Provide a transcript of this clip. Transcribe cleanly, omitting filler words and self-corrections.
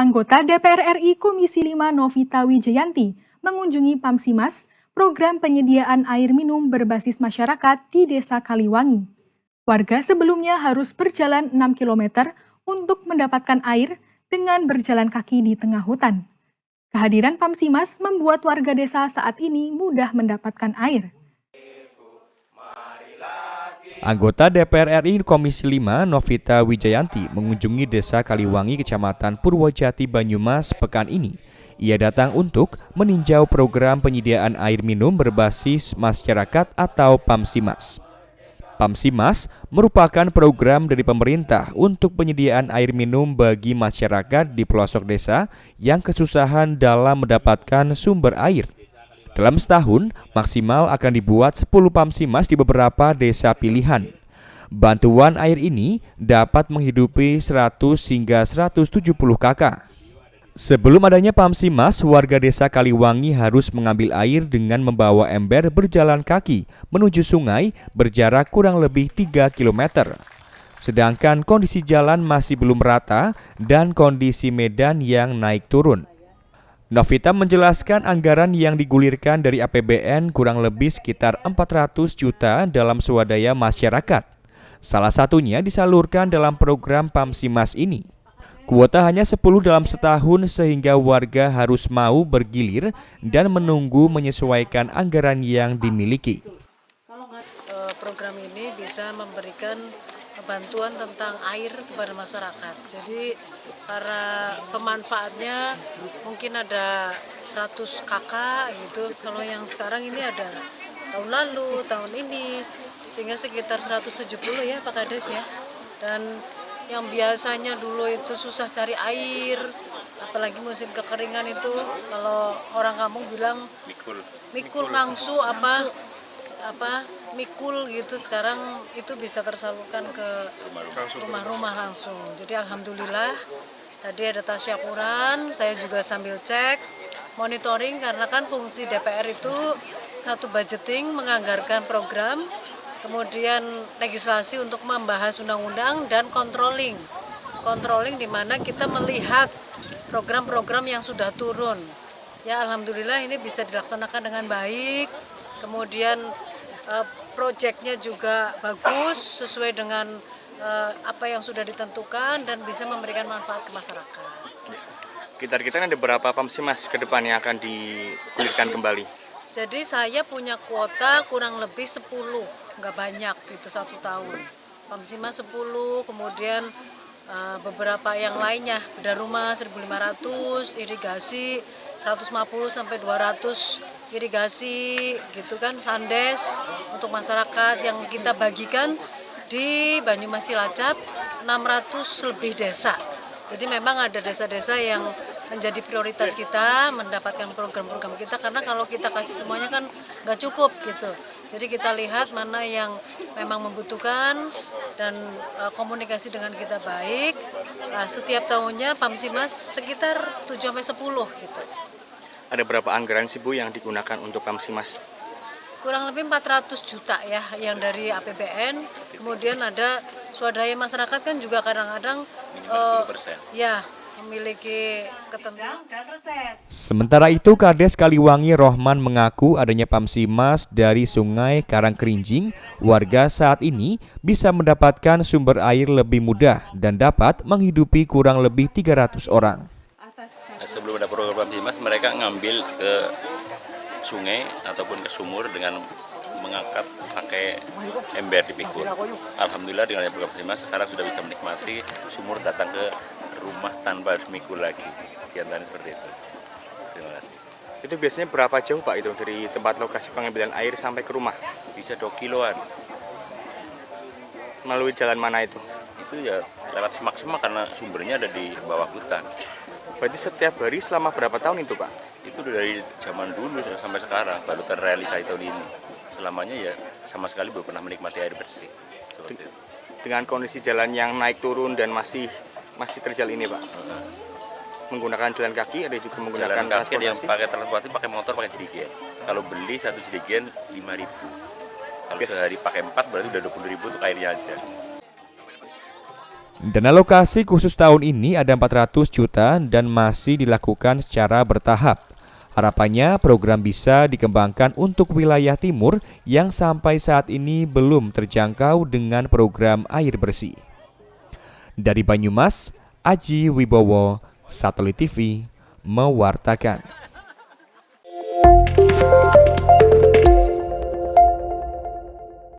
Anggota DPR RI Komisi 5 Novita Wijayanti mengunjungi Pamsimas, program penyediaan air minum berbasis masyarakat di Desa Kaliwangi. Warga sebelumnya harus berjalan 6 km untuk mendapatkan air dengan berjalan kaki di tengah hutan. Kehadiran Pamsimas membuat warga desa saat ini mudah mendapatkan air. Anggota DPR RI Komisi 5 Novita Wijayanti mengunjungi Desa Kaliwangi, Kecamatan Purwojati, Banyumas pekan ini. Ia datang untuk meninjau program penyediaan air minum berbasis masyarakat atau Pamsimas. Pamsimas merupakan program dari pemerintah untuk penyediaan air minum bagi masyarakat di pelosok desa yang kesusahan dalam mendapatkan sumber air. Dalam setahun, maksimal akan dibuat 10 Pamsimas di beberapa desa pilihan. Bantuan air ini dapat menghidupi 100 hingga 170 kakak. Sebelum adanya Pamsimas, warga desa Kaliwangi harus mengambil air dengan membawa ember berjalan kaki menuju sungai berjarak kurang lebih 3 km. Sedangkan kondisi jalan masih belum rata dan kondisi medan yang naik turun. Novita menjelaskan anggaran yang digulirkan dari APBN kurang lebih sekitar 400 juta dalam swadaya masyarakat. Salah satunya disalurkan dalam program Pamsimas ini. Kuota hanya 10 dalam setahun sehingga warga harus mau bergilir dan menunggu menyesuaikan anggaran yang dimiliki. Program ini bisa memberikan bantuan tentang air kepada masyarakat. Jadi para pemanfaatnya mungkin ada 100 kakak gitu. Kalau yang sekarang ini ada tahun lalu, tahun ini, sehingga sekitar 170 ya Pak Kades ya. Dan yang biasanya dulu itu susah cari air, apalagi musim kekeringan itu, kalau orang kampung bilang mikul ngangsu mikul gitu, sekarang itu bisa tersalurkan ke rumah-rumah langsung. Jadi alhamdulillah tadi ada tasyakuran, saya juga sambil cek monitoring karena kan fungsi DPR itu satu budgeting, menganggarkan program, kemudian legislasi untuk membahas undang-undang dan controlling di mana kita melihat program-program yang sudah turun. Ya alhamdulillah ini bisa dilaksanakan dengan baik. Kemudian proyeknya juga bagus sesuai dengan apa yang sudah ditentukan dan bisa memberikan manfaat ke masyarakat. Kita ada berapa Pamsimas ke depan yang akan digulirkan kembali? Jadi saya punya kuota kurang lebih 10, nggak banyak gitu satu tahun. Pamsimas 10, kemudian beberapa yang lainnya, bedah rumah 1.500, irigasi 150 sampai 200 irigasi gitu kan, sandes untuk masyarakat yang kita bagikan di Banyumas Cilacap 600 lebih desa. Jadi memang ada desa-desa yang menjadi prioritas kita mendapatkan program-program kita, karena kalau kita kasih semuanya kan nggak cukup gitu. Jadi kita lihat mana yang memang membutuhkan dan komunikasi dengan kita baik. Nah, setiap tahunnya Pamsimas sekitar 7-10 gitu. Ada berapa anggaran sih Bu yang digunakan untuk Pamsimas? Kurang lebih 400 juta ya yang dari APBN. Kemudian ada swadaya masyarakat kan juga kadang-kadang ya memiliki ketentuan dan reses. Sementara itu, Kades Kaliwangi Rohman mengaku adanya Pamsimas dari Sungai Karangkerinjing, warga saat ini bisa mendapatkan sumber air lebih mudah dan dapat menghidupi kurang lebih 300 orang. Sebelum ada program Pamsimas, mereka ngambil ke sungai ataupun ke sumur dengan mengangkat pakai ember dipikul. Alhamdulillah dengan program Pamsimas sekarang sudah bisa menikmati sumur datang ke rumah tanpa harus mikul lagi. Kegiatan seperti itu. Terima kasih. Itu biasanya berapa jauh Pak itu dari tempat lokasi pengambilan air sampai ke rumah? Bisa 2 kiloan. Melalui jalan mana itu? Itu ya lewat semak-semak karena sumbernya ada di bawah hutan. Berarti setiap hari selama berapa tahun itu Pak? Itu dari zaman dulu sampai sekarang, baru terrealisasi tahun ini. Selamanya ya sama sekali belum pernah menikmati air bersih. Seperti itu. Dengan kondisi jalan yang naik turun dan masih terjal ini Pak? Menggunakan jalan kaki, ada juga menggunakan jalan kaki, transportasi? yang pakai transportasi, pakai motor, pakai jerigen. Kalau beli satu jerigen 5.000. Kalau sehari pakai 4 berarti udah 20.000 untuk airnya aja. Dana alokasi khusus tahun ini ada 400 juta dan masih dilakukan secara bertahap. Harapannya program bisa dikembangkan untuk wilayah timur yang sampai saat ini belum terjangkau dengan program air bersih. Dari Banyumas, Aji Wibowo, Satelit TV, mewartakan.